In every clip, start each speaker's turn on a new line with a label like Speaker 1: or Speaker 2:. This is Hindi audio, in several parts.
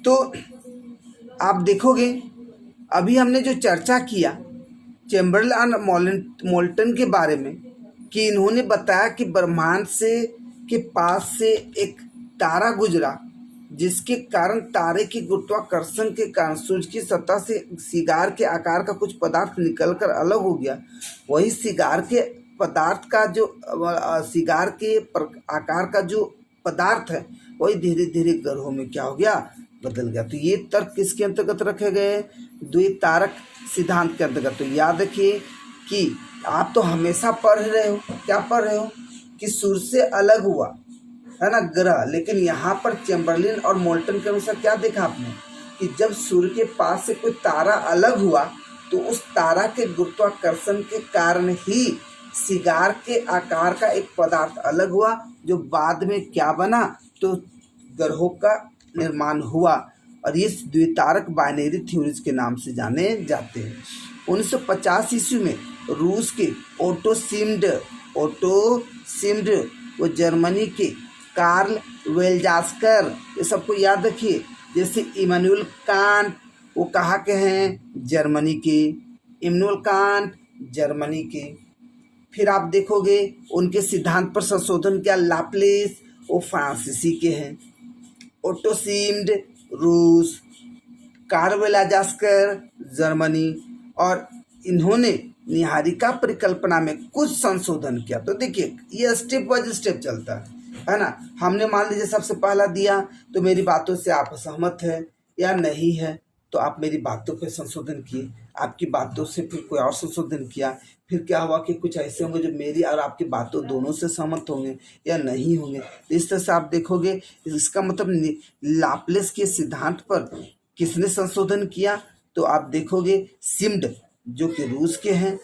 Speaker 1: तो आप देखोगे अभी हमने जो चर्चा किया चैम्बरलेन और मोल्टन के बारे में कि इन्होंने बताया कि ब्रह्मांड से के पास से एक तारा गुजरा जिसके कारण तारे की गुरुत्वाकर्षण के कारण सूर्य की सतह से सिगार के आकार का कुछ पदार्थ निकलकर अलग हो गया। वही सिगार के पदार्थ का जो सिगार के आकार का जो पदार्थ है वही धीरे धीरे ग्रहों में क्या हो गया, बदल गया। तो ये तर्क किसके अंतर्गत रखे गए, द्वितारक सिद्धांत के अंतर्गत। तो याद रखिए कि आप तो हमेशा पढ़ रहे हो, क्या पढ़ रहे हो कि सूर्य से अलग हुआ है ना ग्रह, लेकिन यहाँ पर चैम्बरलेन और मोल्टन के अनुसार क्या देखा आपने कि जब सूर्य के पास से कोई तारा अलग हुआ तो उस तारा के गुरुत्वाकर्षण के कारण ही सिगार के आकार का एक पदार्थ अलग हुआ जो बाद में क्या बना, तो ग्रहों का निर्माण हुआ। और ये द्वितारक बाइनरी थ्योरीज के नाम से जाने जाते हैं। 1950 ईस्वी में रूस के ओटो सिम्ड वो जर्मनी के कार्ल वेल्जास्कर, ये सबको याद रखिए। जैसे इमानुएल कांट वो कहाँ के हैं, जर्मनी के, इमानुएल कांट जर्मनी के। फिर आप देखोगे उनके सिद्धांत पर संशोधन किया लाप्लेस, वो फ्रांसीसी के हैं। ओटो सिम्ड रूस, कार्ल वेल्जास्कर जर्मनी, और इन्होंने निहारिका परिकल्पना में कुछ संशोधन किया। तो देखिए ये स्टेप बाय स्टेप चलता है ना। हमने मान लीजिए सबसे पहला दिया तो मेरी बातों से आप सहमत है या नहीं है, तो आप मेरी बातों पे संशोधन किए, आपकी बातों से फिर कोई और संशोधन किया, फिर क्या हुआ कि कुछ ऐसे होंगे जो मेरी और आपकी बातों दोनों से सहमत होंगे या नहीं होंगे। तो इस तरह से आप देखोगे इसका मतलब लाप्लेस के सिद्धांत पर किसने संशोधन किया, तो आप देखोगे सिम्ड जो कि रूस के हैं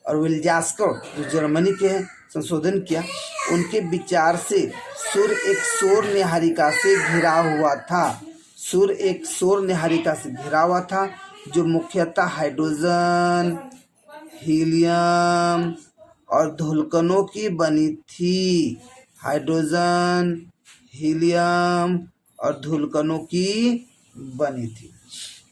Speaker 1: और वेल्जास्कर जो जर्मनी के हैं, संशोधन किया। उनके विचार से सूर्य एक सौर निहारिका से घिरा हुआ था। सूर्य एक सौर निहारिका से घिरा हुआ था जो मुख्यतः हाइड्रोजन, हीलियम और धूलकणों की बनी थी। हाइड्रोजन, हीलियम और धूलकणों की बनी थी।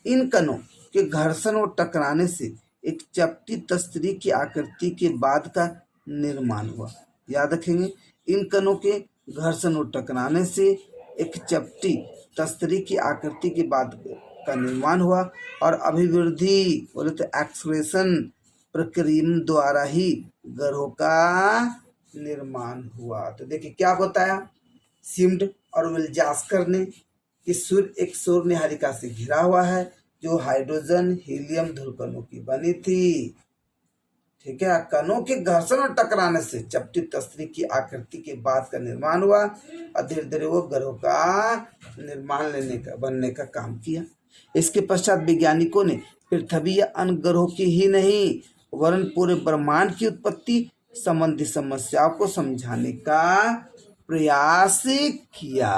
Speaker 1: इन कणों के घर्षण और टकराने से एक चपटी तस्तरी की आकृति के बाद का निर्माण हुआ। याद रखेंगे, इन कणों के घर्षण और टकराने से एक चपटी तस्तरी की आकृति के बाद का निर्माण हुआ और अभिवृद्धि बोले तो एक्सक्रेशन प्रक्रिया द्वारा ही ग्रहों का निर्माण हुआ। तो देखिए क्या बताया सिम्ड और वेल्जास्कर ने कि सूर्य एक सौर निहारिका से घिरा हुआ है जो हाइड्रोजन, हीलियम, धूलकणों की बनी थी। ठीक है, कणों के घर्षण और टकराने से चपटी तस्तरी की आकृति के बाद का निर्माण हुआ और धीरे धीरे वो ग्रहों का निर्माण बनने का काम किया। इसके पश्चात वैज्ञानिकों ने पृथ्वी या अन्य ग्रहों की ही नहीं वरन पूरे ब्रह्मांड की उत्पत्ति संबंधी समस्याओं को समझाने का प्रयास किया।